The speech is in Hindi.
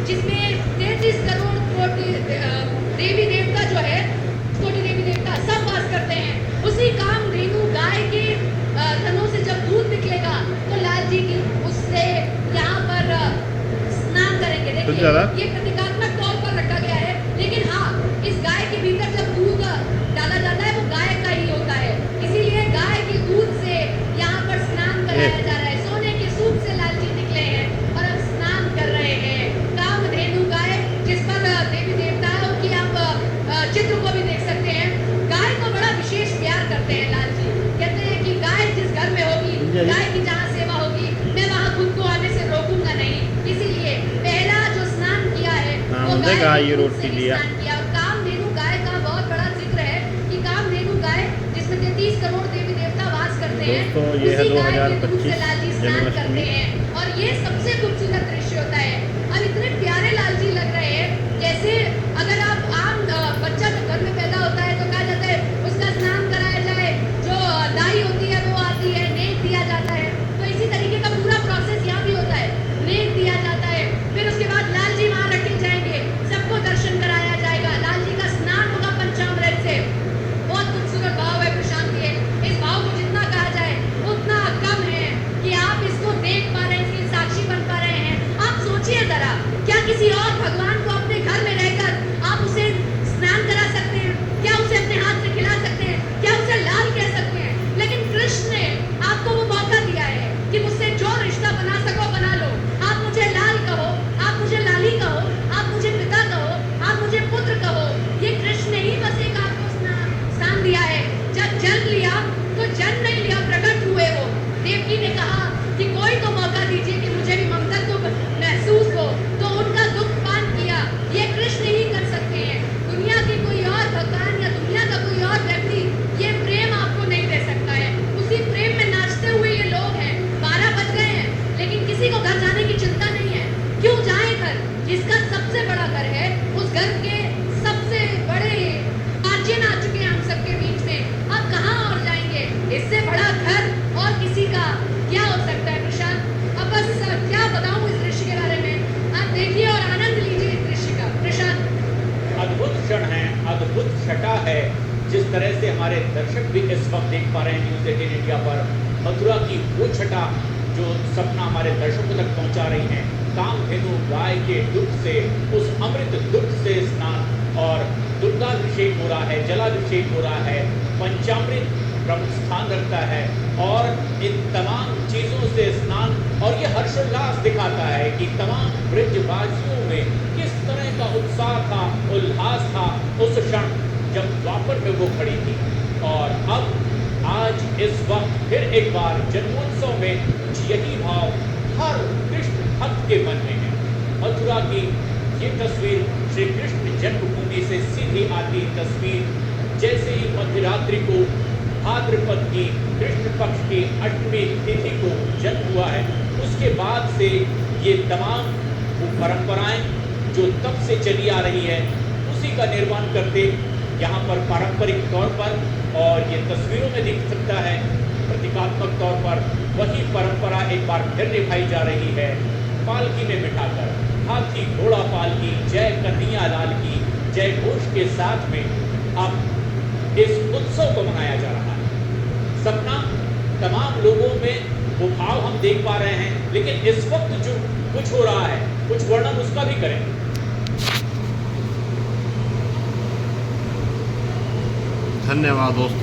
जिसमें 33 करोड़ कोटि देवी देवता जो है, कोटि देवी देवता सब वास करते हैं। उसी कामधेनु गाय के थनों से जब दूध निकलेगा तो लाल जी की उससे यहाँ पर स्नान करेंगे। देखिए ये प्रतीकात्मक तौर पर रखा गया है, लेकिन हाँ, इस गाय के भीतर जब दूध डाला जाता है वो गाय का ही होता है, इसीलिए गाय के दूध से यहाँ पर स्नान कराया जा रहा है। सोने के सूप से लाल जी निकले हैं और अब स्नान कर रहे हैं। कामधेनु गाय जिस पर देवी देवताओं की आप चित्र को भी देख सकते हैं। गाय को बड़ा विशेष प्यार करते हैं लाल जी। कहते हैं कि गाय जिस घर में होगी, गाय की जहाँ सेवा होगी, मैं वहाँ खुद को आने से रोकूंगा नहीं। इसीलिए पहला जो स्नान किया है वो गाय के दूध से स्नान किया। कामधेनु गाय का बहुत बड़ा जिक्र है कि कामधेनु गाय जिसमें 33 करोड़ देवी देवता वास करते हैं, उसी गाय के दूध से लाल जी स्नान करते हैं। और ये सबसे खूबसूरत दृश्य होता है। अब इतने प्यारे लाल जी लग रहे हैं, जैसे अगर आप आम बच्चा जब घर में पैदा होता है तो कहा जाता है उसका स्नान कराया जाए, जो दाई होती है वो आती है, नेक दिया जाता है। तो इसी तरीके का पूरा प्रोसेस यहाँ भी होता है, नेक दिया जाता है, फिर उसके बाद लाल जी वहाँ रखे जाएंगे, सबको दर्शन कराया जाएगा, लाल जी का स्नान होगा पंचामृत से। बहुत खूबसूरत भाव है प्रशांत जी, इस भाव को जितना कहा जाए उतना कम है कि आप इसको देख पा रहे हैं, इसकी साक्षी बन पा रहे हैं। आप सोचिए जरा, क्या किसी और भगवान को अपने घर में रहकर आप उसे स्नान करा सकते हैं? क्या उसे अपने हाथ से खिला सकते हैं? क्या उसे लाल कह सकते हैं? लेकिन कृष्ण ने आपको वो मौका दिया है कि मुझसे जो रिश्ता बना सको बना लो। आप मुझे लाल कहो, आप मुझे लाली कहो, आप मुझे पिता कहो, आप मुझे पुत्र कहो। ये कृष्ण ने ही बस एक आपको स्थान दिया है। जब जन्म लिया तो जन्म नहीं लिया, प्रकट हुए वो। देवकी ने कहा कि कोई तो मौका दीजिए कि मुझे भी ममता महसूस हो, तो उनका दुख पान किया। ये कृष्ण ही कर सकते हैं। दुनिया के कोई और भगवान या दुनिया का कोई और व्यक्ति ये प्रेम आपको नहीं दे सकता है। उसी प्रेम में नाचते हुए ये लोग हैं। 12 बज गए हैं, लेकिन किसी को घर जाने की चिंता नहीं है। क्यों जाए घर? जिसका सबसे बड़ा घर है, उस घर के सबसे बड़े आर्जन आ चुके हैं हम सबके बीच में। अब कहाँ और जाएंगे? इससे बड़ा घर और किसी का क्या हो सकता है प्रशांत? अब बस क्या बताऊं इस दृश्य के बारे में, आप देखिए और आनंद लीजिए इस दृश्य का। प्रशांत, अद्भुत क्षण है, अद्भुत छटा है। जिस तरह से हमारे दर्शक भी इस वक्त देख पा रहे हैं न्यूज़ 18 इंडिया पर, मथुरा की वो छटा जो सपना हमारे दर्शकों तक पहुंचा रही है। कामधेनु गाय के दुग्ध से, उस अमृत दुग्ध से स्नान, और दुग्धाभिषेक हो रहा है, जलाभिषेक हो रहा है, पंचामृत प्रमुख स्थान रखता है, और इन तमाम चीज़ों से स्नान। और ये हर्षोल्लास दिखाता है कि तमाम ब्रजवासियों में किस तरह का उत्साह था, उल्लास था उस क्षण जब द्वापर में वो खड़ी थी। और अब आज इस वक्त फिर एक बार जन्मोत्सव में यही भाव हर कृष्ण भक्त के मन में है। मथुरा की ये तस्वीर श्री कृष्ण जन्मभूमि से सीधी आती तस्वीर, जैसे ही मध्यरात्रि को भाद्रपद की कृष्ण पक्ष की अष्टमी तिथि को जन्म हुआ है, उसके बाद से ये तमाम वो परंपराएं जो तब से चली आ रही है उसी का निर्माण करते यहाँ पर पारंपरिक तौर पर, और ये तस्वीरों में दिख सकता है प्रतीकात्मक तौर पर, वही परंपरा एक बार फिर निभाई जा रही है। पालकी में बिठाकर, हाथी घोड़ा पालकी, जय कन्हैया लाल की जय घोष के साथ में अब इस उत्सव को मनाया जा रहा है। सपना तमाम लोगों में वो भाव हम देख पा रहे हैं, लेकिन इस वक्त जो कुछ हो रहा है, कुछ वर्णन उसका भी करें। धन्यवाद दोस्तों।